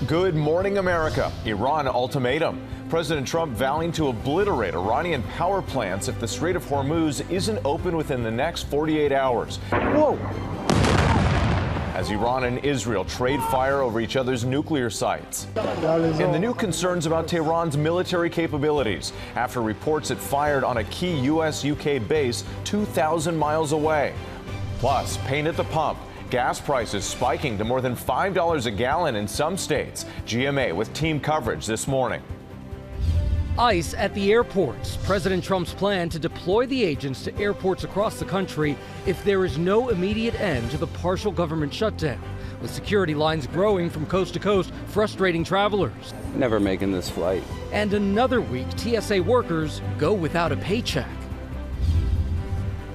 Good morning, America. Iran ultimatum. President Trump vowing to obliterate Iranian power plants if the Strait of Hormuz isn't open within the next 48 hours. Whoa! As Iran and Israel trade fire over each other's nuclear sites. And the new concerns about Tehran's military capabilities after reports it fired on a key U.S.-UK base 2,000 miles away. Plus, pain at the pump. Gas prices spiking to more than $5 a gallon in some states. GMA with team coverage this morning. ICE at the airports. President Trump's plan to deploy the agents to airports across the country if there is no immediate end to the partial government shutdown, with security lines growing from coast to coast, frustrating travelers. Never making this flight. And another week, TSA workers go without a paycheck.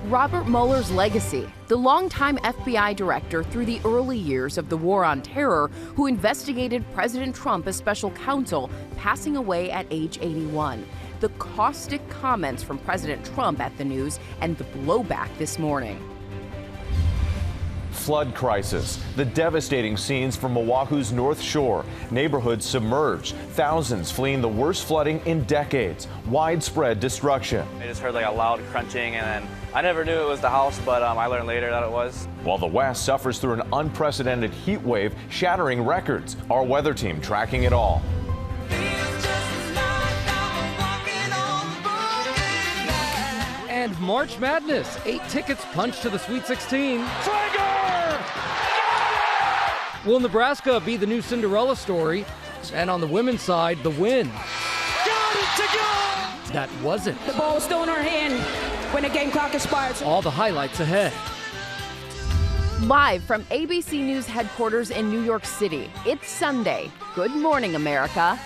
Robert Mueller's legacy, the longtime FBI director through the early years of the War on Terror, who investigated President Trump as special counsel, passing away at age 81. The caustic comments from President Trump at the news and the blowback this morning. Flood crisis. The devastating scenes from Oahu's North Shore. Neighborhoods submerged. Thousands fleeing the worst flooding in decades. Widespread destruction. I just heard like a loud crunching, and then I never knew it was the house, but I learned later that it was. While the West suffers through an unprecedented heat wave, shattering records. Our weather team tracking it all. And March Madness. 8 tickets punched to the Sweet 16. Will Nebraska be the new Cinderella story? And on the women's side, the win. Got it to go! That wasn't. The ball's still in our hand when the game clock expires. All the highlights ahead. Live from ABC News headquarters in New York City, it's Sunday. Good morning, America.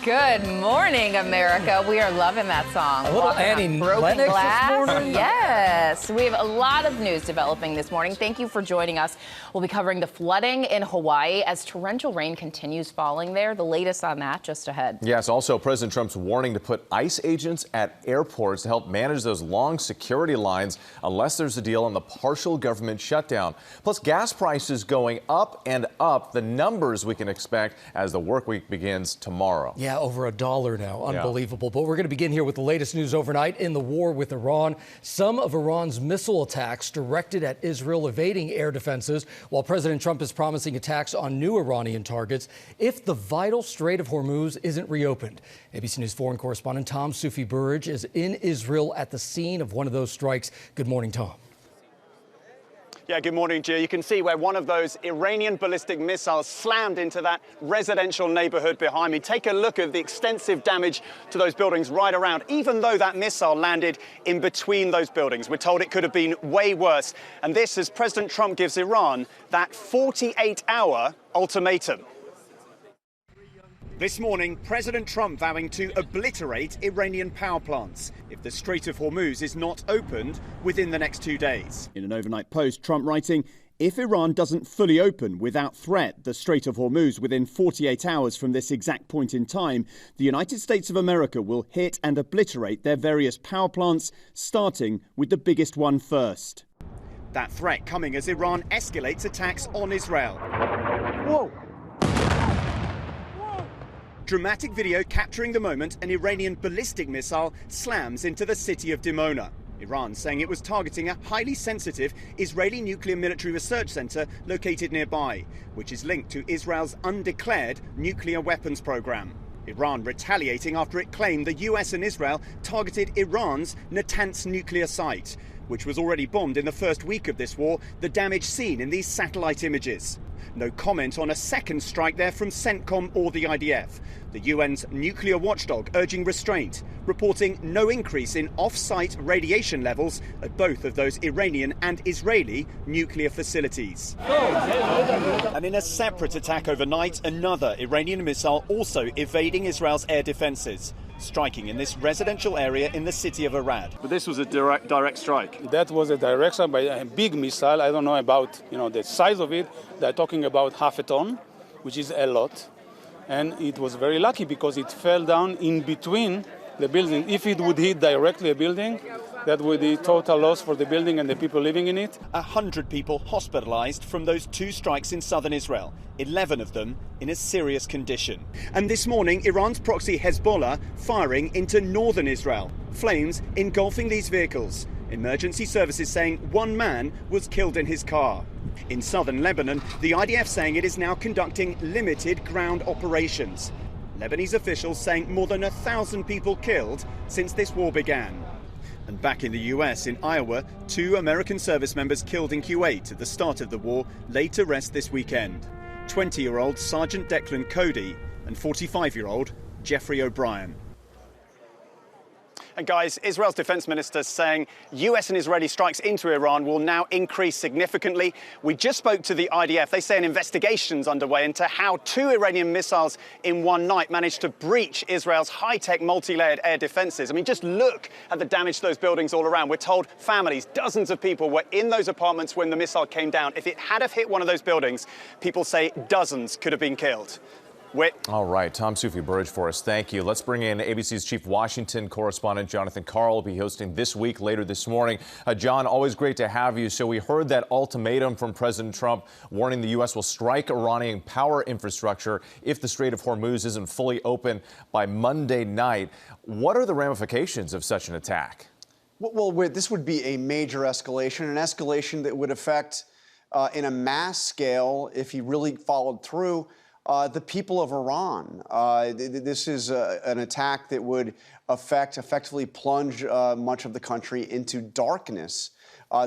Good morning, America. We are loving that song. A little Annie Lennox this morning. Yes. We have a lot of news developing this morning. Thank you for joining us. We'll be covering the flooding in Hawaii as torrential rain continues falling there. The latest on that just ahead. Yes, also President Trump's warning to put ICE agents at airports to help manage those long security lines unless there's a deal on the partial government shutdown. Plus, gas prices going up and up. The numbers we can expect as the work week begins tomorrow. Yeah, over $1 now. Unbelievable. But we're going to begin here with the latest news overnight in the war with Iran. Some of Iran's missile attacks directed at Israel evading air defenses, while President Trump is promising attacks on new Iranian targets if the vital Strait of Hormuz isn't reopened. ABC News foreign correspondent Tom Sufi-Burridge is in Israel at the scene of one of those strikes. Good morning, Tom. Yeah, good morning, Gia. You can see where one of those Iranian ballistic missiles slammed into that residential neighborhood behind me. Take a look at the extensive damage to those buildings right around. Even though that missile landed in between those buildings, we're told it could have been way worse. And this as President Trump gives Iran that 48-hour ultimatum. This morning, President Trump vowing to obliterate Iranian power plants if the Strait of Hormuz is not opened within the next 2 days. In an overnight post, Trump writing, if Iran doesn't fully open without threat the Strait of Hormuz within 48 hours from this exact point in time, the United States of America will hit and obliterate their various power plants, starting with the biggest one first. That threat coming as Iran escalates attacks on Israel. Whoa! Dramatic video capturing the moment an Iranian ballistic missile slams into the city of Dimona. Iran saying it was targeting a highly sensitive Israeli nuclear military research center located nearby, which is linked to Israel's undeclared nuclear weapons program. Iran retaliating after it claimed the US and Israel targeted Iran's Natanz nuclear site, which was already bombed in the first week of this war, the damage seen in these satellite images. No comment on a second strike there from CENTCOM or the IDF. The UN's nuclear watchdog urging restraint, reporting no increase in off-site radiation levels at both of those Iranian and Israeli nuclear facilities. And in a separate attack overnight, another Iranian missile also evading Israel's air defenses, striking in this residential area in the city of Arad. But this was a direct strike. That was a direct strike by a big missile. I don't know about the size of it. They're talking about half a ton, which is a lot. And it was very lucky because it fell down in between the building. If it would hit directly a building, that would be total loss for the building and the people living in it. 100 people hospitalized from those 2 strikes in southern Israel, 11 of them in a serious condition. And this morning, Iran's proxy Hezbollah firing into northern Israel, flames engulfing these vehicles. Emergency services saying 1 man was killed in his car. In southern Lebanon, the IDF saying it is now conducting limited ground operations. Lebanese officials saying more than 1,000 people killed since this war began. And back in the US, in Iowa, 2 American service members killed in Kuwait at the start of the war laid to rest this weekend. 20-year-old Sergeant Declan Cody and 45-year-old Jeffrey O'Brien. And guys, Israel's defense minister saying US and Israeli strikes into Iran will now increase significantly. We just spoke to the IDF. They say an investigation's underway into how 2 Iranian missiles in one night managed to breach Israel's high-tech multi-layered air defenses. I mean, just look at the damage to those buildings all around. We're told families, dozens of people were in those apartments when the missile came down. If it had have hit one of those buildings, people say dozens could have been killed. All right, Tom Sufi-Burridge for us. Thank you. Let's bring in ABC's chief Washington correspondent, Jonathan Karl, will be hosting This Week later this morning. John, always great to have you. So we heard that ultimatum from President Trump warning the U.S. will strike Iranian power infrastructure if the Strait of Hormuz isn't fully open by Monday night. What are the ramifications of such an attack? Well, this would be a major escalation, an escalation that would affect in a mass scale, if he really followed through, the people of Iran. This is an attack that would effectively plunge much of the country into darkness.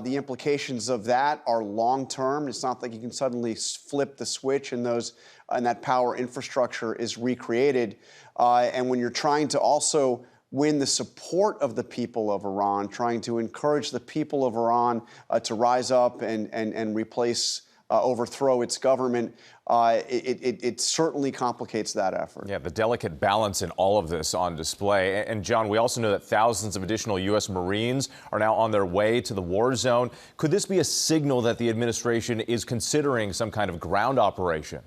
The implications of that are long-term. It's not like you can suddenly flip the switch and that power infrastructure is recreated. And when you're trying to also win the support of the people of Iran, trying to encourage the people of Iran to rise up and replace overthrow its government, it certainly complicates that effort. Yeah, the delicate balance in all of this on display. And John, we also know that thousands of additional U.S. Marines are now on their way to the war zone. Could this be a signal that the administration is considering some kind of ground operation?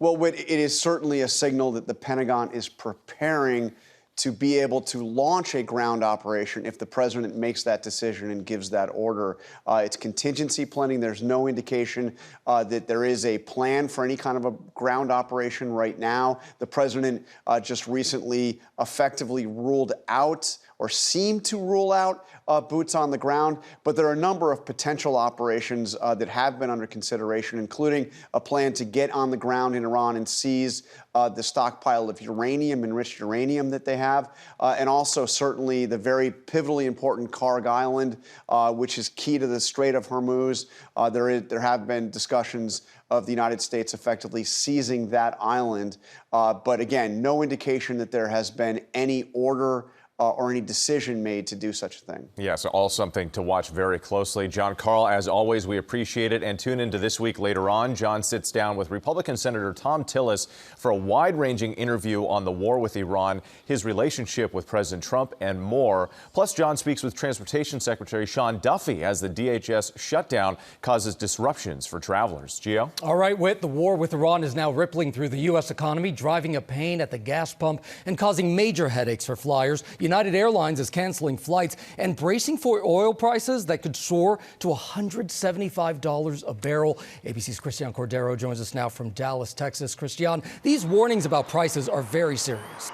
Well, it is certainly a signal that the Pentagon is preparing to be able to launch a ground operation if the president makes that decision and gives that order. It's contingency planning. There's no indication that there is a plan for any kind of a ground operation right now. The president just recently effectively ruled out or seemed to rule out boots on the ground. But there are a number of potential operations that have been under consideration, including a plan to get on the ground in Iran and seize the stockpile of uranium, enriched uranium that they have, and also certainly the very pivotally important Karg Island, which is key to the Strait of Hormuz. There have been discussions of the United States effectively seizing that island. But again, no indication that there has been any order or any decision made to do such a thing. Yeah, so all something to watch very closely. John Karl, as always, we appreciate it. And tune into This Week later on. John sits down with Republican Senator Thom Tillis for a wide-ranging interview on the war with Iran, his relationship with President Trump, and more. Plus, John speaks with Transportation Secretary Sean Duffy as the DHS shutdown causes disruptions for travelers. Gio? All right, Whit, the war with Iran is now rippling through the U.S. economy, driving up pain at the gas pump and causing major headaches for flyers. United Airlines is canceling flights and bracing for oil prices that could soar to $175 a barrel. ABC's Christian Cordero joins us now from Dallas, Texas. Christian, these warnings about prices are very serious.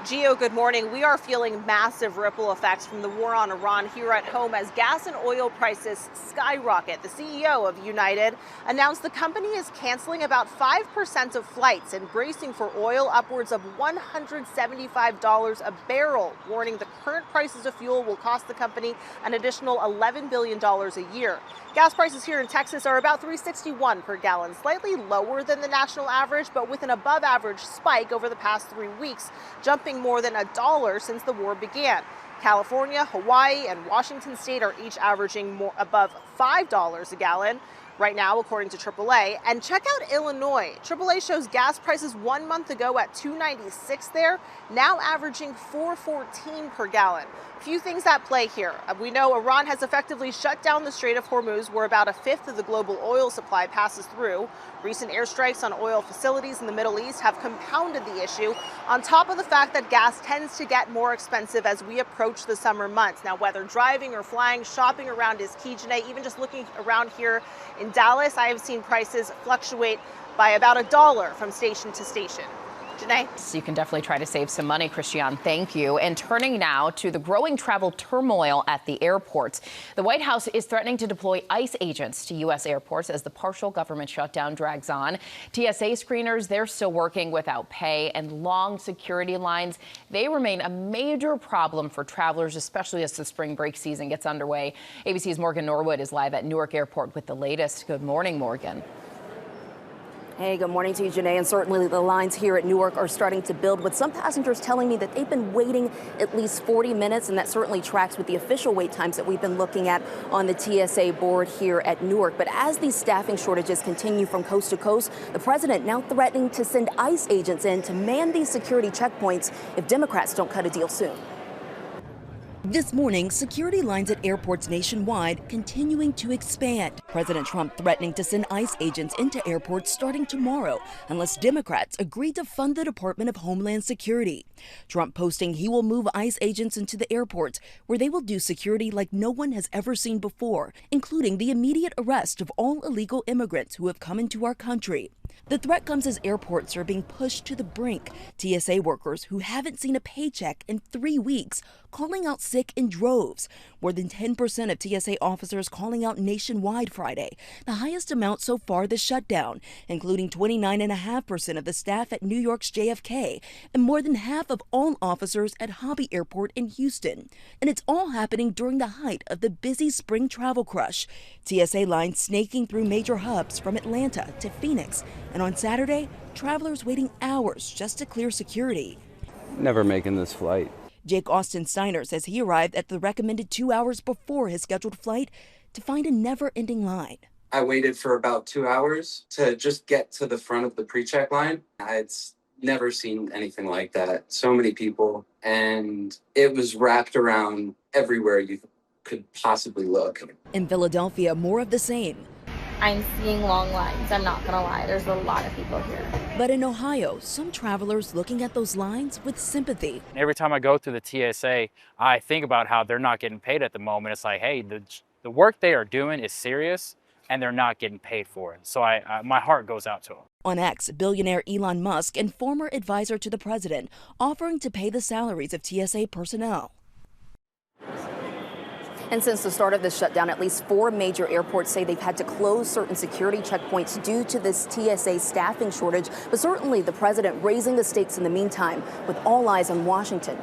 Gio, good morning. We are feeling massive ripple effects from the war on Iran here at home as gas and oil prices skyrocket. The CEO of United announced the company is canceling about 5% of flights and bracing for oil upwards of $175 a barrel, warning the current prices of fuel will cost the company an additional $11 billion a year. Gas prices here in Texas are about $3.61 per gallon, slightly lower than the national average, but with an above-average spike over the past 3 weeks, jumping more than $1 since the war began. California, Hawaii, and Washington State are each averaging more above $5 a gallon. right now, according to AAA. And check out Illinois. AAA shows gas prices 1 month ago at $2.96 there, now averaging $4.14 per gallon. Few things at play here. We know Iran has effectively shut down the Strait of Hormuz, where about a fifth of the global oil supply passes through. Recent airstrikes on oil facilities in the Middle East have compounded the issue, on top of the fact that gas tends to get more expensive as we approach the summer months. Now, whether driving or flying, shopping around is key, Janae. Even just looking around here in Dallas, I have seen prices fluctuate by about $1 from station to station. Janae? So you can definitely try to save some money, Christiane. Thank you. And turning now to the growing travel turmoil at the airports. The White House is threatening to deploy ICE agents to U.S. airports as the partial government shutdown drags on. TSA screeners, they're still working without pay, and long security lines, they remain a major problem for travelers, especially as the spring break season gets underway. ABC's Morgan Norwood is live at Newark Airport with the latest. Good morning, Morgan. Hey, good morning to you, Janae. And certainly the lines here at Newark are starting to build, with some passengers telling me that they've been waiting at least 40 minutes, and that certainly tracks with the official wait times that we've been looking at on the TSA board here at Newark. But as these staffing shortages continue from coast to coast, the president now threatening to send ICE agents in to man these security checkpoints if Democrats don't cut a deal soon. This morning, security lines at airports nationwide continuing to expand. President Trump threatening to send ICE agents into airports starting tomorrow unless Democrats agree to fund the Department of Homeland Security. Trump posting he will move ICE agents into the airports where they will do security like no one has ever seen before, including the immediate arrest of all illegal immigrants who have come into our country. The threat comes as airports are being pushed to the brink. TSA workers who haven't seen a paycheck in 3 weeks calling out sick in droves. More than 10% of TSA officers calling out nationwide Friday, the highest amount so far this shutdown, including 29.5% of the staff at New York's JFK and more than half of all officers at Hobby Airport in Houston. And it's all happening during the height of the busy spring travel crush. TSA lines snaking through major hubs from Atlanta to Phoenix. And on Saturday, travelers waiting hours just to clear security. Never making this flight. Jake Austin Steiner says he arrived at the recommended 2 hours before his scheduled flight to find a never-ending line. I waited for about 2 hours to just get to the front of the pre-check line. I'd never seen anything like that. So many people, and it was wrapped around everywhere you could possibly look. In Philadelphia, more of the same. I'm seeing long lines. I'm not gonna lie, there's a lot of people here. But in Ohio, some travelers looking at those lines with sympathy. Every time I go through the TSA, I think about how they're not getting paid at the moment. It's like, hey, the work they are doing is serious and they're not getting paid for it. So my heart goes out to them. On X, billionaire Elon Musk and former advisor to the president offering to pay the salaries of TSA personnel. And since the start of this shutdown, at least 4 major airports say they've had to close certain security checkpoints due to this TSA staffing shortage. But certainly the president raising the stakes in the meantime, with all eyes on Washington.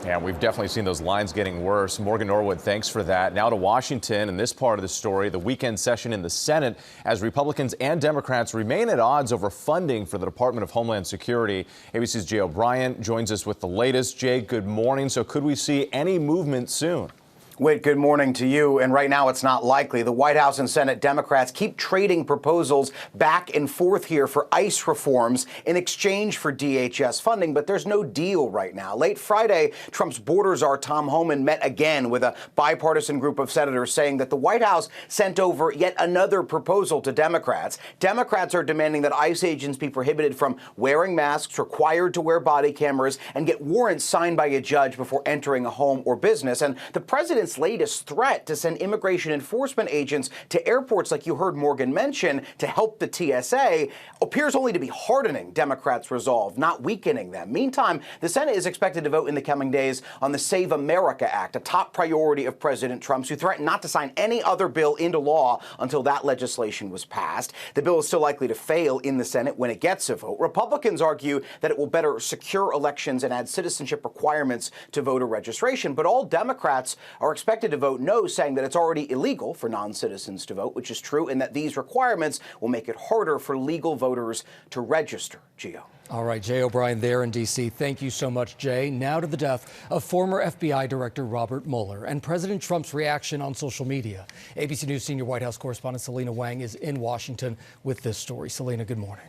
Yeah, we've definitely seen those lines getting worse. Morgan Norwood, thanks for that. Now to Washington and this part of the story, the weekend session in the Senate, as Republicans and Democrats remain at odds over funding for the Department of Homeland Security. ABC's Jay O'Brien joins us with the latest. Jay, good morning. So could we see any movement soon? Whit, good morning to you. And right now it's not likely. The White House and Senate Democrats keep trading proposals back and forth here for ICE reforms in exchange for DHS funding. But there's no deal right now. Late Friday, Trump's border czar Tom Homan met again with a bipartisan group of senators saying that the White House sent over yet another proposal to Democrats. Democrats are demanding that ICE agents be prohibited from wearing masks, required to wear body cameras, and get warrants signed by a judge before entering a home or business. And the president's latest threat to send immigration enforcement agents to airports, like you heard Morgan mention, to help the TSA, appears only to be hardening Democrats' resolve, not weakening them. Meantime, the Senate is expected to vote in the coming days on the Save America Act, a top priority of President Trump's, who threatened not to sign any other bill into law until that legislation was passed. The bill is still likely to fail in the Senate when it gets a vote. Republicans argue that it will better secure elections and add citizenship requirements to voter registration, but all Democrats are expected to vote no, saying that it's already illegal for non-citizens to vote, which is true, and that these requirements will make it harder for legal voters to register. Gio. All right, Jay O'Brien there in D.C. Thank you so much, Jay. Now to the death of former FBI Director Robert Mueller and President Trump's reaction on social media. ABC News senior White House correspondent Selena Wang is in Washington with this story. Selena, good morning.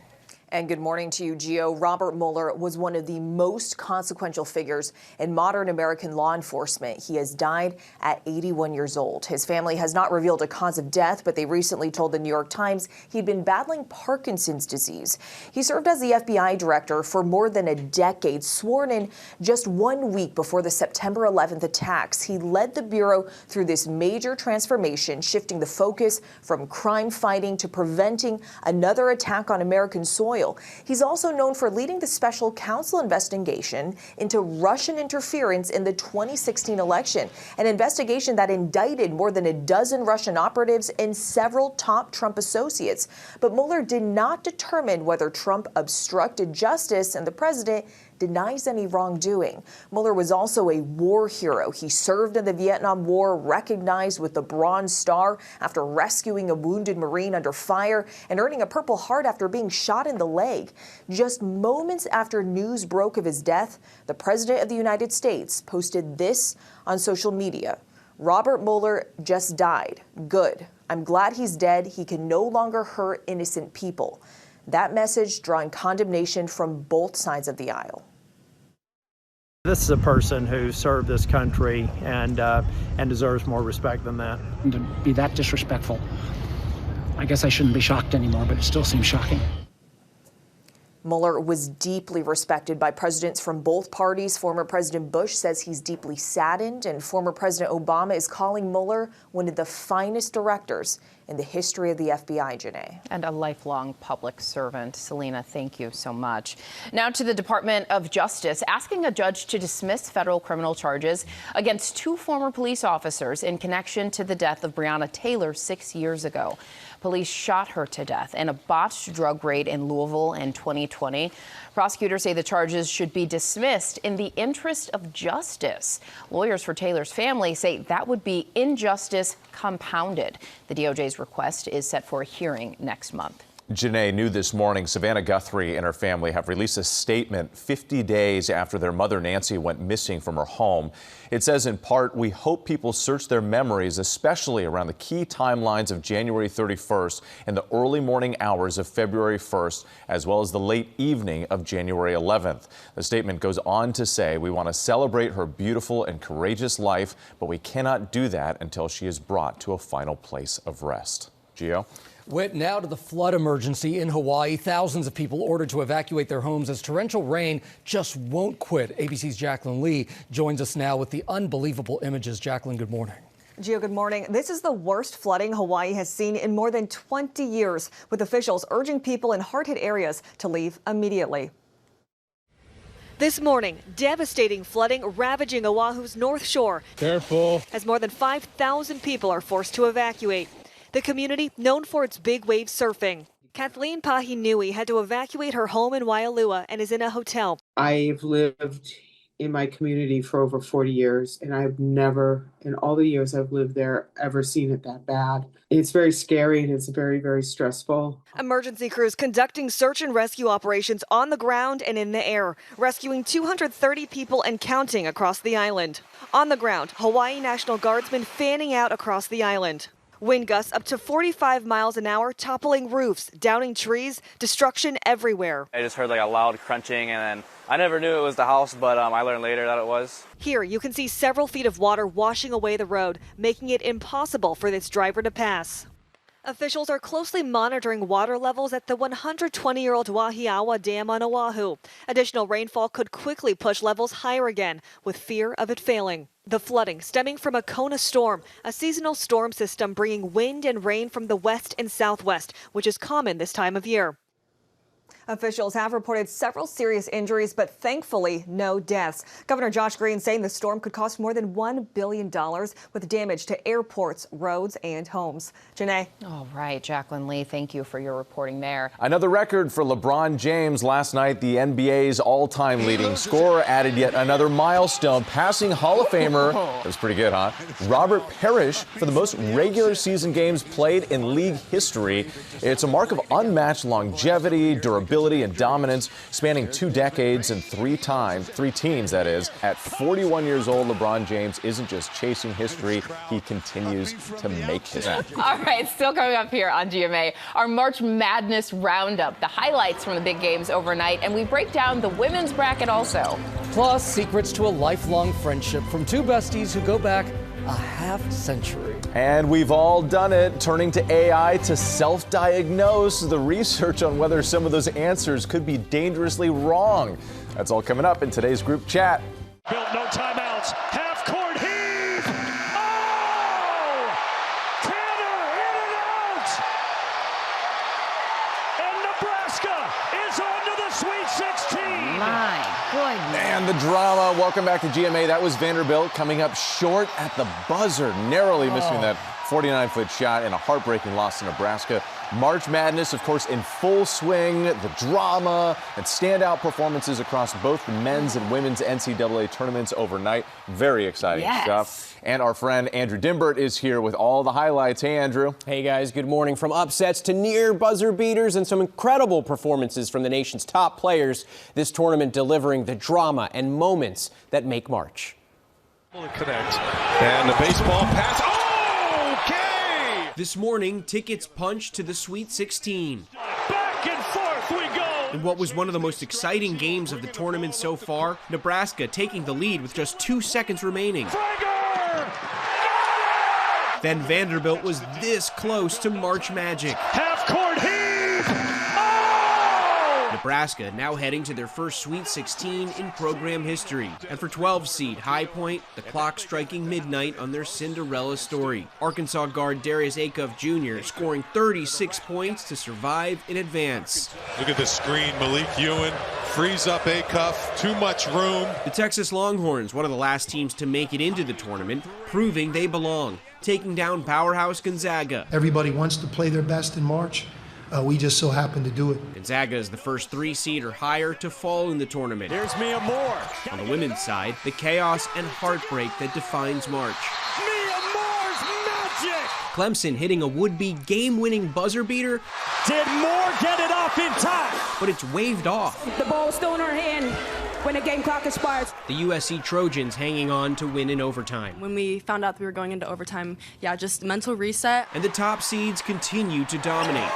And good morning to you, Gio. Robert Mueller was one of the most consequential figures in modern American law enforcement. He has died at 81 years old. His family has not revealed a cause of death, but they recently told the New York Times he'd been battling Parkinson's disease. He served as the FBI director for more than a decade, sworn in just 1 week before the September 11th attacks. He led the Bureau through this major transformation, shifting the focus from crime fighting to preventing another attack on American soil. He's also known for leading the special counsel investigation into Russian interference in the 2016 election, an investigation that indicted more than a dozen Russian operatives and several top Trump associates. But Mueller did not determine whether Trump obstructed justice, and the president denies any wrongdoing. Mueller was also a war hero. He served in the Vietnam War, recognized with the Bronze Star after rescuing a wounded Marine under fire and earning a Purple Heart after being shot in the leg. Just moments after news broke of his death, the President of the United States posted this on social media. Robert Mueller just died. Good. I'm glad he's dead. He can no longer hurt innocent people. That message drawing condemnation from both sides of the aisle. This is a person who served this country and deserves more respect than that. To be that disrespectful, I guess I shouldn't be shocked anymore, but it still seems shocking. Mueller was deeply respected by presidents from both parties. Former President Bush says he's deeply saddened, and former President Obama is calling Mueller one of the finest directors in the history of the FBI, Janae. And a lifelong public servant. Selena, thank you so much. Now to the Department of Justice, asking a judge to dismiss federal criminal charges against two former police officers in connection to the death of Breonna Taylor 6 years ago. Police shot her to death in a botched drug raid in Louisville in 2020. Prosecutors say the charges should be dismissed in the interest of justice. Lawyers for Taylor's family say that would be injustice compounded. The DOJ's request is set for a hearing next month. Janae, new this morning, Savannah Guthrie and her family have released a statement 50 days after their mother Nancy went missing from her home. It says in part, "We hope people search their memories, especially around the key timelines of January 31st and the early morning hours of February 1st, as well as the late evening of January 11th. The statement goes on to say, "We want to celebrate her beautiful and courageous life, but we cannot do that until she is brought to a final place of rest." Gio? Now to the flood emergency in Hawaii. Thousands of people ordered to evacuate their homes as torrential rain just won't quit. ABC's Jacqueline Lee joins us now with the unbelievable images. Jacqueline, good morning. Gio, good morning. This is the worst flooding Hawaii has seen in more than 20 years, with officials urging people in hard-hit areas to leave immediately. This morning, devastating flooding ravaging Oahu's North Shore. Careful. As more than 5,000 people are forced to evacuate. The community, known for its big wave surfing. Kathleen Pahinui had to evacuate her home in Waialua and is in a hotel. I've lived in my community for over 40 years, and I've never, in all the years I've lived there, ever seen it that bad. It's very scary and it's very, very stressful. Emergency crews conducting search and rescue operations on the ground and in the air, rescuing 230 people and counting across the island. On the ground, Hawaii National Guardsmen fanning out across the island. Wind gusts up to 45 miles an hour, toppling roofs, downing trees, destruction everywhere. I just heard like a loud crunching, and then I never knew it was the house, but I learned later that it was. Here you can see several feet of water washing away the road, making it impossible for this driver to pass. Officials are closely monitoring water levels at the 120-year-old Wahiawa Dam on Oahu. Additional rainfall could quickly push levels higher again, with fear of it failing. The flooding stemming from a Kona storm, a seasonal storm system bringing wind and rain from the west and southwest, which is common this time of year. Officials have reported several serious injuries, but thankfully no deaths. Governor Josh Green saying the storm could cost more than $1 billion with damage to airports, roads, and homes. Janae. All right, Jacqueline Lee, thank you for your reporting there. Another record for LeBron James last night. The NBA's all-time leading scorer added yet another milestone, passing Hall of Famer, that was pretty good, huh? Robert Parrish for the most regular season games played in league history. It's a mark of unmatched longevity, durability, ability and dominance spanning 2 decades and 3 teams, that is. At 41 years old, LeBron James isn't just chasing history, he continues to make history. All right, still coming up here on GMA, our March Madness Roundup, the highlights from the big games overnight, and we break down the women's bracket also. Plus, secrets to a lifelong friendship from 2 besties who go back a half-century. And we've all done it, turning to AI to self-diagnose. The research on whether some of those answers could be dangerously wrong. That's all coming up in today's group chat. Built, no timeouts. Half-court heave. Oh! Tanner in and out. And Nebraska is on to the Sweet 16. My goodness. And the drama. Welcome back to GMA. That was Vanderbilt coming up short at the buzzer, narrowly missing that 49-foot shot and a heartbreaking loss to Nebraska. March Madness, of course, in full swing. The drama and standout performances across both the men's and women's NCAA tournaments overnight. Very exciting stuff. And our friend Andrew Dimbert is here with all the highlights. Hey, Andrew. Hey, guys. Good morning. From upsets to near buzzer beaters and some incredible performances from the nation's top players, this tournament delivering the drama and moments that make March. Connect. And the baseball pass. Okay! This morning, tickets punched to the Sweet 16. Back and forth we go. In what was one of the most exciting games of the tournament so far, Nebraska taking the lead with just 2 seconds remaining. Then Vanderbilt was this close to March magic. Half-court heave! Oh! Nebraska now heading to their first Sweet 16 in program history. And for 12-seed High Point, the clock striking midnight on their Cinderella story. Arkansas guard Darius Acuff Jr. scoring 36 points to survive in advance. Look at the screen, Malik Ewan frees up Acuff, too much room. The Texas Longhorns, one of the last teams to make it into the tournament, proving they belong, taking down powerhouse Gonzaga. Everybody wants to play their best in March. We just so happen to do it. Gonzaga is the first 3-seed or higher to fall in the tournament. Here's Mia Moore. On the women's side, the chaos and heartbreak that defines March. Mia Moore's magic! Clemson hitting a would-be game-winning buzzer beater. Did Moore get it off in time? But it's waved off. The ball was still in her hand when the game clock expires. The USC Trojans hanging on to win in overtime. When we found out that we were going into overtime, just mental reset. And the top seeds continue to dominate.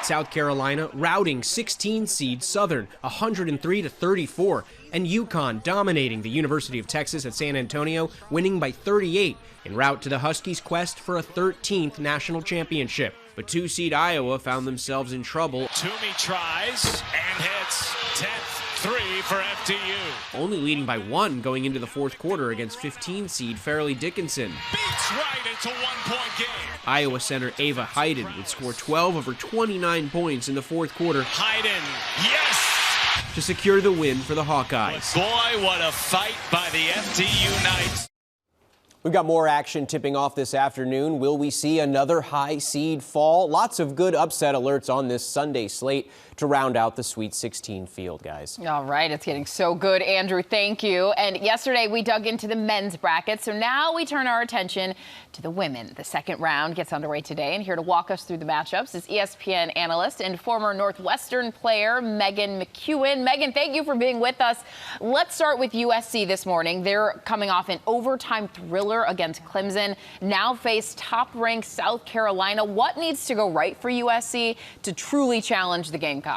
South Carolina routing 16-seed Southern 103-34, and UConn dominating the University of Texas at San Antonio, winning by 38 en route to the Huskies' quest for a 13th national championship. But 2-seed Iowa found themselves in trouble. Toomey tries and hits 10th. 3 for FDU. Only leading by 1 going into the fourth quarter against 15-seed Fairleigh Dickinson. Beats right, it's a 1-point game. Iowa center Ava Hayden would score 12 of her 29 points in the fourth quarter. Hayden, yes! To secure the win for the Hawkeyes. Boy, what a fight by the FDU Knights. We've got more action tipping off this afternoon. Will we see another high seed fall? Lots of good upset alerts on this Sunday slate to round out the Sweet 16 field, guys. All right, it's getting so good, Andrew. Thank you. And yesterday we dug into the men's bracket, so now we turn our attention to the women. The second round gets underway today, and here to walk us through the matchups is ESPN analyst and former Northwestern player Megan McEwen. Megan, thank you for being with us. Let's start with USC this morning. They're coming off an overtime thriller against Clemson, now face top-ranked South Carolina. What needs to go right for USC to truly challenge the Gamecocks?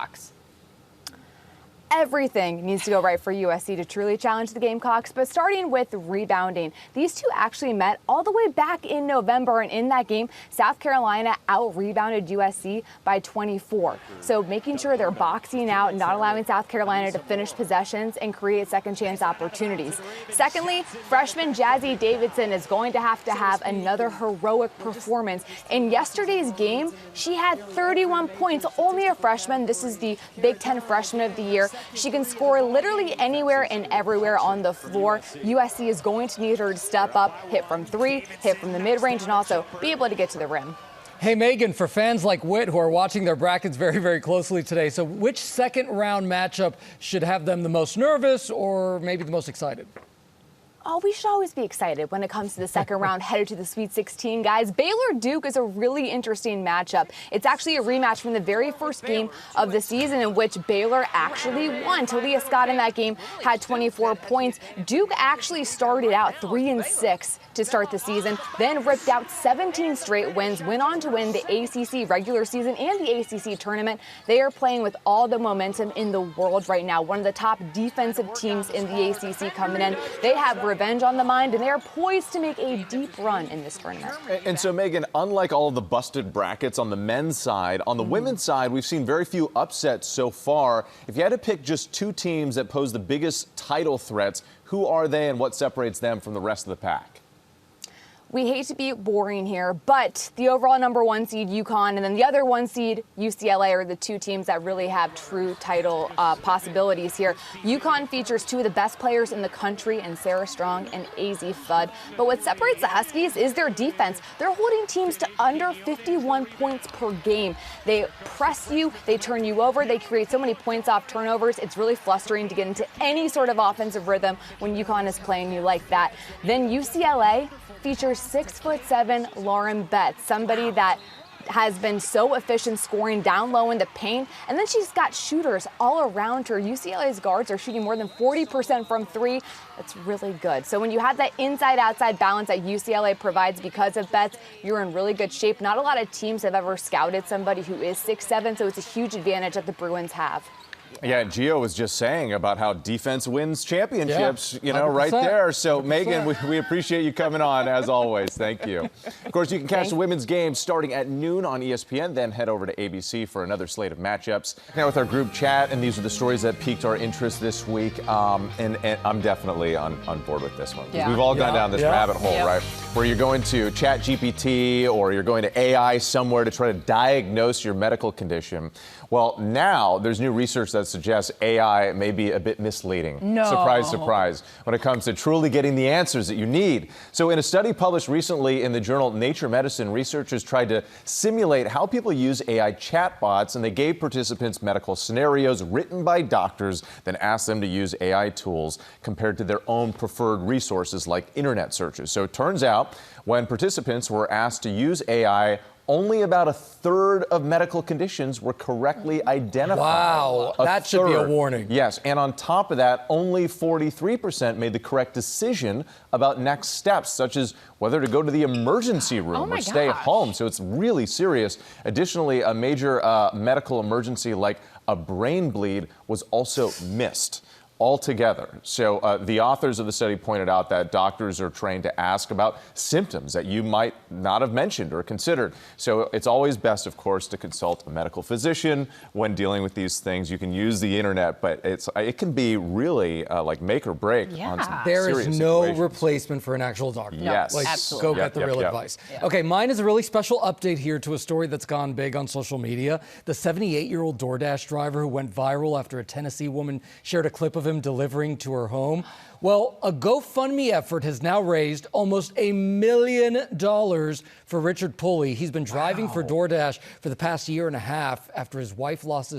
Everything needs to go right for USC to truly challenge the Gamecocks, but starting with rebounding. These two actually met all the way back in November, and in that game, South Carolina out-rebounded USC by 24. So making sure they're boxing out, not allowing South Carolina to finish possessions and create second-chance opportunities. Secondly, freshman Jazzy Davidson is going to have another heroic performance. In yesterday's game, she had 31 points, only a freshman. This is the Big Ten Freshman of the Year. She can score literally anywhere and everywhere on the floor. USC is going to need her to step up, hit from 3, hit from the mid-range, and also be able to get to the rim. Hey, Megan, for fans like Whit who are watching their brackets very, very closely today, so which second-round matchup should have them the most nervous or maybe the most excited? Oh, we should always be excited when it comes to the second round headed to the Sweet 16, guys. Baylor-Duke is a really interesting matchup. It's actually a rematch from the very first game of the season in which Baylor actually won. Talia Scott in that game had 24 points. Duke actually started out 3-6 to start the season, then ripped out 17 straight wins, went on to win the ACC regular season and the ACC tournament. They are playing with all the momentum in the world right now. One of the top defensive teams in the ACC coming in. They have revenge on the mind, and they are poised to make a deep run in this tournament. And so, Megan, unlike all of the busted brackets on the men's side, on the women's side, we've seen very few upsets so far. If you had to pick just two teams that pose the biggest title threats, who are they and what separates them from the rest of the pack? We hate to be boring here, but the overall number 1 seed, UConn, and then the other 1 seed, UCLA, are the two teams that really have true title possibilities here. UConn features two of the best players in the country, in Sarah Strong and AZ Fudd. But what separates the Huskies is their defense. They're holding teams to under 51 points per game. They press you, they turn you over, they create so many points off turnovers. It's really frustrating to get into any sort of offensive rhythm when UConn is playing you like that. Then UCLA features 6'7" Lauren Betts, somebody that has been so efficient scoring down low in the paint. And then she's got shooters all around her. UCLA's guards are shooting more than 40% from three. That's really good. So when you have that inside-outside balance that UCLA provides because of Betts, you're in really good shape. Not a lot of teams have ever scouted somebody who is 6'7", so it's a huge advantage that the Bruins have. Yeah, Gio was just saying about how defense wins championships, Yeah, right 100%. there. So, Megan, we appreciate you coming on, as always. Thank you. Of course, you can catch the women's game starting at noon on ESPN, then head over to ABC for another slate of matchups. Now with our group chat, and these are the stories that piqued our interest this week, and I'm definitely on board with this one. Yeah. We've all gone down this rabbit hole, right? Where you're going to ChatGPT or you're going to AI somewhere to try to diagnose your medical condition. Well, now there's new research that suggests AI may be a bit misleading. No. Surprise, surprise, when it comes to truly getting the answers that you need. So in a study published recently in the journal Nature Medicine, researchers tried to simulate how people use AI chatbots, and they gave participants medical scenarios written by doctors, then asked them to use AI tools compared to their own preferred resources like internet searches. So it turns out when participants were asked to use AI, only about a third of medical conditions were correctly identified. Wow, that should be a warning. Yes, and on top of that, only 43% made the correct decision about next steps, such as whether to go to the emergency room or stay at home. So it's really serious. Additionally, a major medical emergency like a brain bleed was also missed altogether. So the authors of the study pointed out that doctors are trained to ask about symptoms that you might not have mentioned or considered. So it's always best, of course, to consult a medical physician when dealing with these things. You can use the internet, but it can be really like make or break on some There serious is no situations. replacement for an actual doctor. Yes. Like, Absolutely. go get the real advice. Okay, mine is a really special update here to a story that's gone big on social media. The 78-year-old DoorDash driver who went viral after a Tennessee woman shared a clip of him delivering to her home. Well, a GoFundMe effort has now raised almost $1 million for Richard Pulley. He's been driving for DoorDash for the past year and a half after his wife lost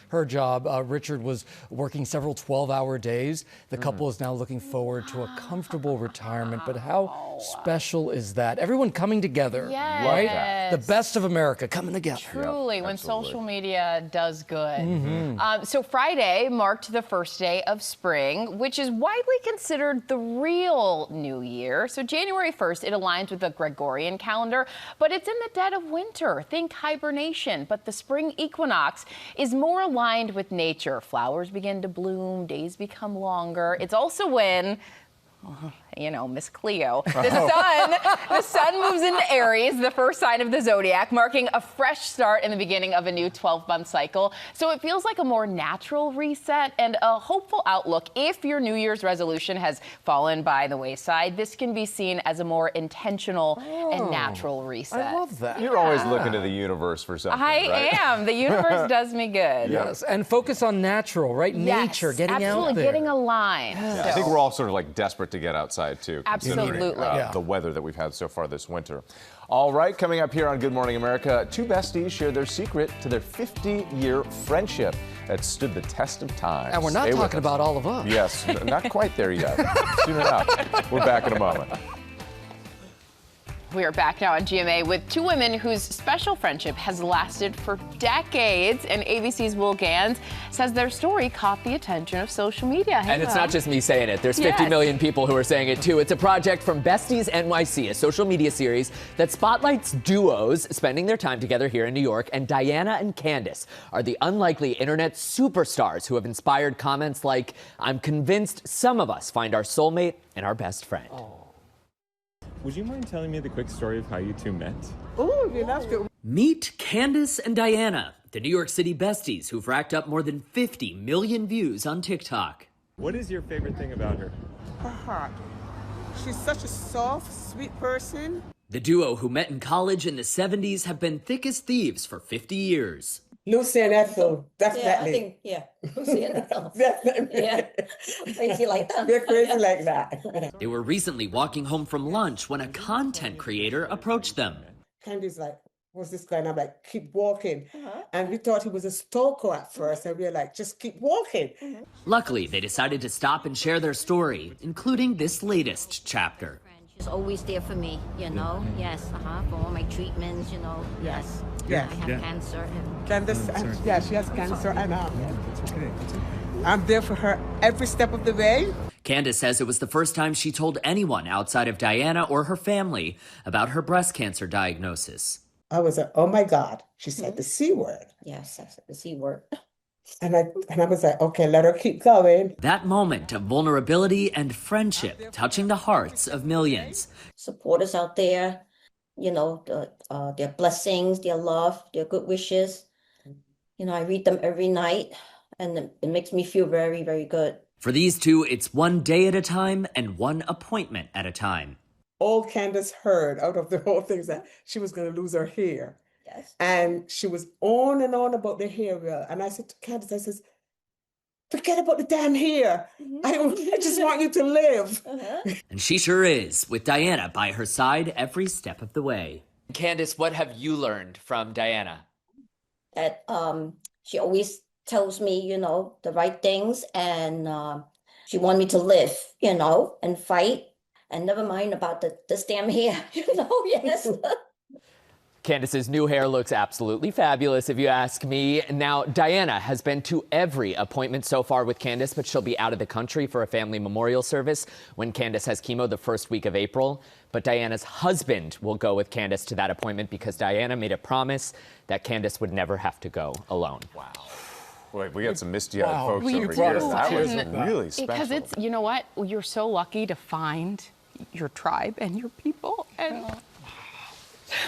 her job. Richard was working several 12-hour days. The couple is now looking forward to a comfortable retirement. But how special is that? Everyone coming together, right? The best of America coming together. Truly, when social media does good. So Friday marked the first day of spring, which is widely considered the real new year. So January 1st, it aligns with the Gregorian calendar, but it's in the dead of winter. Think hibernation. But the spring equinox is more aligned with nature. Flowers begin to bloom, days become longer. It's also when Miss Cleo. The sun moves into Aries, the first sign of the zodiac, marking a fresh start in the beginning of a new 12-month cycle. So it feels like a more natural reset and a hopeful outlook. If your New Year's resolution has fallen by the wayside, this can be seen as a more intentional and natural reset. I love that. You're always looking to the universe for something, I right? am. The universe does me good. Yes, and focus on natural, right? Yes, Nature, getting absolutely, out there. getting aligned. I think we're all sort of like desperate to get outside, too. Absolutely. The weather that we've had so far this winter. All right, coming up here on Good Morning America, two besties share their secret to their 50-year friendship that stood the test of time. And we're not talking about all of us. Yes, not quite there yet. Soon enough. We're back in a moment. We are back now on GMA with two women whose special friendship has lasted for decades. And ABC's Will Gans says their story caught the attention of social media. And it's not just me saying it. There's 50 million people who are saying it, too. It's a project from Besties NYC, a social media series that spotlights duos spending their time together here in New York. And Diana and Candace are the unlikely internet superstars who have inspired comments like, "I'm convinced some of us find our soulmate in our best friend." Oh. Would you mind telling me the quick story of how you two met? Oh, you love to. Meet Candace and Diana, the New York City besties who've racked up more than 50 million views on TikTok. What is your favorite thing about her? Her heart. She's such a soft, sweet person. The duo who met in college in the 70s have been thick as thieves for 50 years. Lucy and Ethel, definitely. Yeah, I think, Lucy and Ethel. Definitely. Yeah, crazy like that. They're crazy like that. They were recently walking home from lunch when a content creator approached them. Candy's like, what's this guy? And I'm like, keep walking. And we thought he was a stalker at first. And we were like, just keep walking. Luckily, they decided to stop and share their story, including this latest chapter. She's always there for me, you know. Yes, for all my treatments, you know. Yes. Yes. I have cancer. Candace, yeah, she has cancer, and it's okay. I'm there for her every step of the way. Candace says it was the first time she told anyone outside of Diana or her family about her breast cancer diagnosis. I was like, oh my God. She said the C word. Yes, I said the C word. And I was like, okay, let her keep going. That moment of vulnerability and friendship touching the hearts of millions. Supporters out there, you know, their blessings, their love, their good wishes. You know, I read them every night, and it makes me feel very, very good. For these two, it's one day at a time and one appointment at a time. All Candace heard out of the whole thing is that she was going to lose her hair. Yes. And she was on and on about the hair. And I said to Candace, I says, forget about the damn hair. I just want you to live. And she sure is, with Diana by her side every step of the way. Candace, what have you learned from Diana? That she always tells me, you know, the right things, and she wants me to live, you know, and fight, and never mind about this damn hair, you know, yes. Candace's new hair looks absolutely fabulous, if you ask me. Now, Diana has been to every appointment so far with Candace, but she'll be out of the country for a family memorial service when Candace has chemo the first week of April. But Diana's husband will go with Candace to that appointment because Diana made a promise that Candace would never have to go alone. Wow. Wait, we got some misty-eyed folks over here. That was really special. Because it's, you know what? You're so lucky to find your tribe and your people. And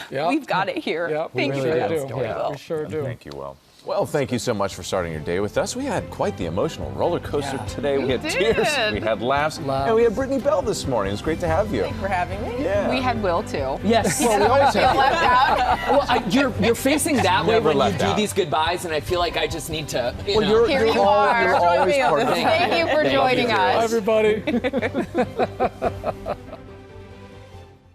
we've got it here. Thank you for that story, Will. We sure do. Thank you, Will. Well, thank you so much for starting your day with us. We had quite the emotional roller coaster today. We had tears, we had laughs, and we had Brittany Bell this morning. It was great to have you. Thanks for having me. Yeah. We had Will, too. Yes. Well, we always have you. Well, you're facing that way when you do out. these goodbyes, and I feel like I just need to, you know. You're Here you always are. part of Thank you for joining us. Bye, everybody.